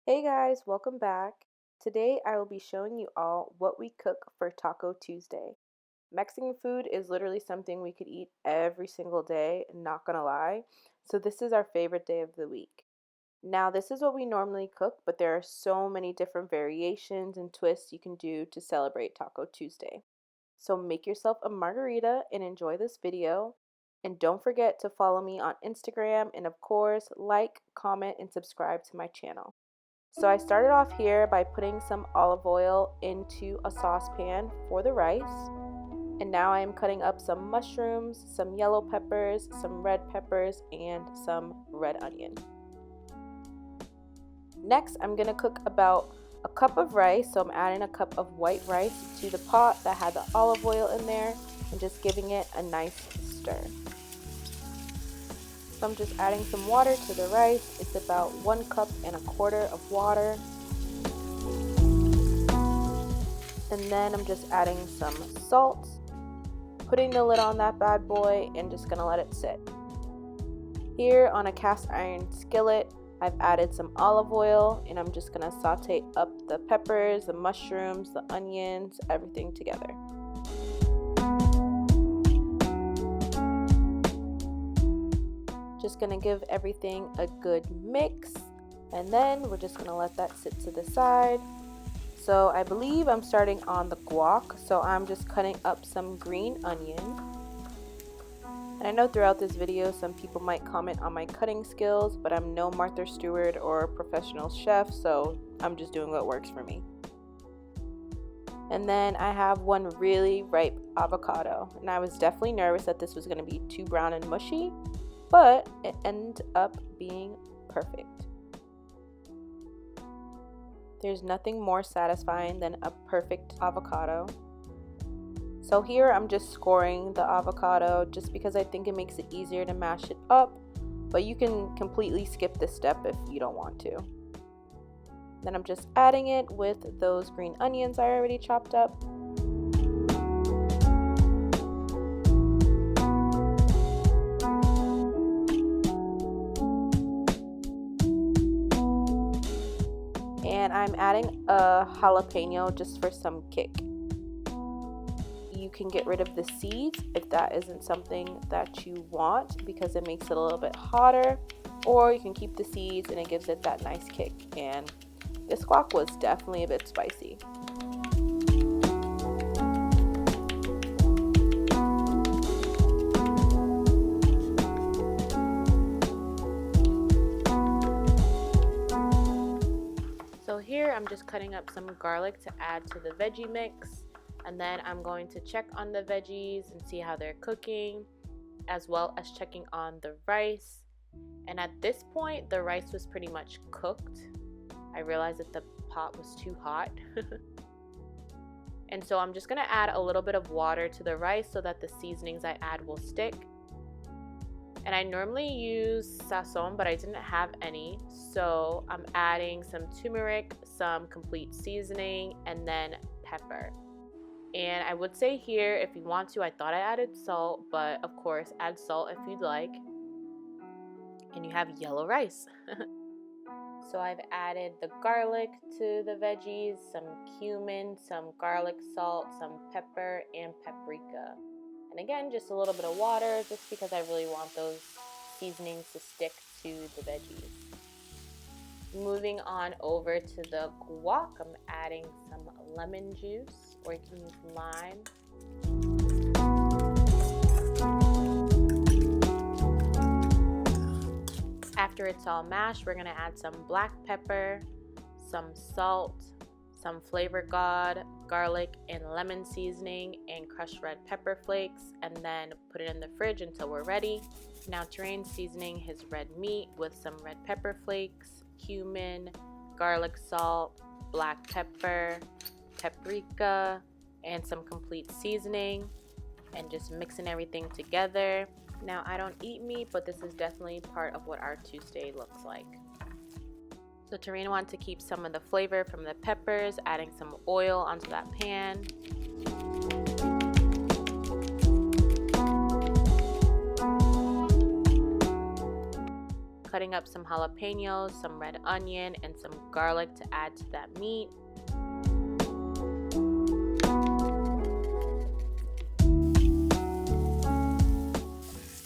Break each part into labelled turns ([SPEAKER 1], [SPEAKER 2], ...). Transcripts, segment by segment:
[SPEAKER 1] Hey guys, welcome back. Today I will be showing you all what we cook for Taco Tuesday. Mexican food is literally something we could eat every single day, not gonna lie. So this is our favorite day of the week. Now this is what we normally cook, but there are so many different variations and twists you can do to celebrate Taco Tuesday. So make yourself a margarita and enjoy this video. And don't forget to follow me on Instagram and of course, like, comment, and subscribe to my channel. So I started off here by putting some olive oil into a saucepan for the rice. And now I am cutting up some mushrooms, some yellow peppers, some red peppers, and some red onion. Next, I'm going to cook about a cup of rice. So I'm adding a cup of white rice to the pot that had the olive oil in there and just giving it a nice stir. So I'm just adding some water to the rice. It's about 1.25 cups of water. And then I'm just adding some salt, putting the lid on that bad boy, and just gonna let it sit. Here on a cast iron skillet, I've added some olive oil, and I'm just gonna saute up the peppers, the mushrooms, the onions, everything together. Just gonna give everything a good mix, and then we're just gonna let that sit to the side. So I believe I'm starting on the guac, so I'm just cutting up some green onion. And I know throughout this video some people might comment on my cutting skills, but I'm no Martha Stewart or professional chef, so I'm just doing what works for me. And then I have one really ripe avocado, and I was definitely nervous that this was going to be too brown and mushy, but it ended up being perfect. There's nothing more satisfying than a perfect avocado. So here I'm just scoring the avocado just because I think it makes it easier to mash it up, but you can completely skip this step if you don't want to. Then I'm just adding it with those green onions I already chopped up. And I'm adding a jalapeno just for some kick. You can get rid of the seeds if that isn't something that you want because it makes it a little bit hotter, or you can keep the seeds and it gives it that nice kick. And this guac was definitely a bit spicy. So here I'm just cutting up some garlic to add to the veggie mix, and then I'm going to check on the veggies and see how they're cooking, as well as checking on the rice. And at this point the rice was pretty much cooked. I realized that the pot was too hot. And so I'm just going to add a little bit of water to the rice so that the seasonings I add will stick. And I normally use sazon, but I didn't have any. So I'm adding some turmeric, some complete seasoning, and then pepper. And I would say here, if you want to, I thought I added salt, but of course, add salt if you'd like. And you have yellow rice. So I've added the garlic to the veggies, some cumin, some garlic salt, some pepper, and paprika. And again, just a little bit of water, just because I really want those seasonings to stick to the veggies. Moving on over to the guac, I'm adding some lemon juice, or you can use lime. After it's all mashed, we're going to add some black pepper, some salt, some Flavor God, garlic and lemon seasoning, and crushed red pepper flakes, and then put it in the fridge until we're ready. Now Terrain's seasoning his red meat with some red pepper flakes, cumin, garlic salt, black pepper, paprika, and some complete seasoning, and just mixing everything together. Now I don't eat meat, but this is definitely part of what our Tuesday looks like. So Terrain wanted to keep some of the flavor from the peppers, adding some oil onto that pan. cutting up some jalapenos, some red onion, and some garlic to add to that meat.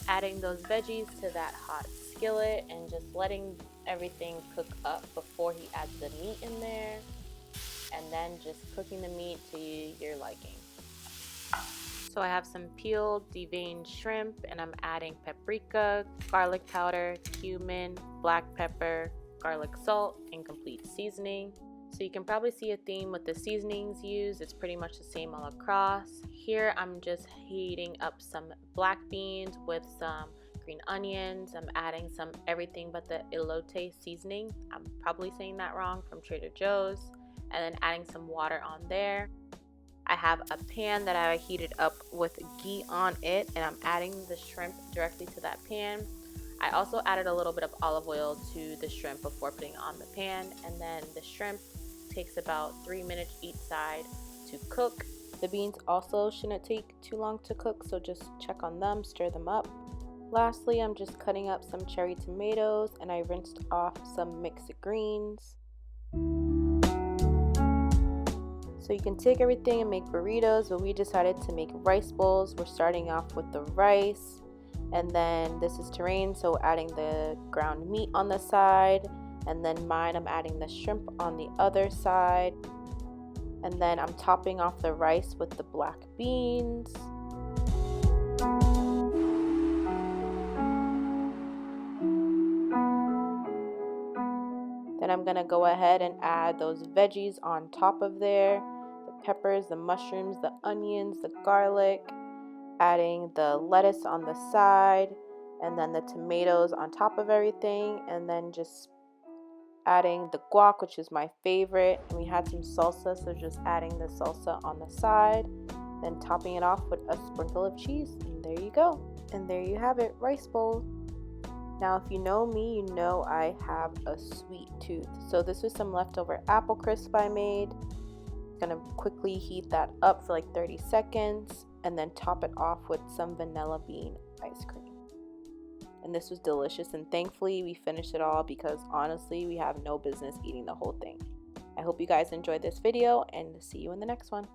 [SPEAKER 1] Adding those veggies to that hot skillet and just letting everything cook up before he adds the meat in there, and then just cooking the meat to your liking. So I have some peeled deveined shrimp, and I'm adding paprika, garlic powder, cumin, black pepper, garlic salt, and complete seasoning. So you can probably see a theme with the seasonings used. It's pretty much the same all across. Here I'm just heating up some black beans with some green onions. I'm adding some everything but the elote seasoning. I'm probably saying that wrong, from Trader Joe's. And then adding some water on there. I have a pan that I heated up with ghee on it, and I'm adding the shrimp directly to that pan. I also added a little bit of olive oil to the shrimp before putting it on the pan, and then the shrimp takes about 3 minutes each side to cook. The beans also shouldn't take too long to cook, so just check on them, stir them up. Lastly, I'm just cutting up some cherry tomatoes, and I rinsed off some mixed greens. So you can take everything and make burritos, but we decided to make rice bowls. We're starting off with the rice, and then this is terrain, so adding the ground meat on the side, and then mine, I'm adding the shrimp on the other side, and then I'm topping off the rice with the black beans. Then I'm gonna go ahead and add those veggies on top of there, the peppers, the mushrooms, the onions, the garlic, adding the lettuce on the side, and then the tomatoes on top of everything, and then just adding the guac, which is my favorite. And we had some salsa, so just adding the salsa on the side, then topping it off with a sprinkle of cheese, and there you go. And there you have it, rice bowl. Now, if you know me, you know I have a sweet tooth. So this was some leftover apple crisp I made. Gonna quickly heat that up for like 30 seconds and then top it off with some vanilla bean ice cream. And this was delicious, and thankfully we finished it all, because honestly we have no business eating the whole thing. I hope you guys enjoyed this video, and see you in the next one.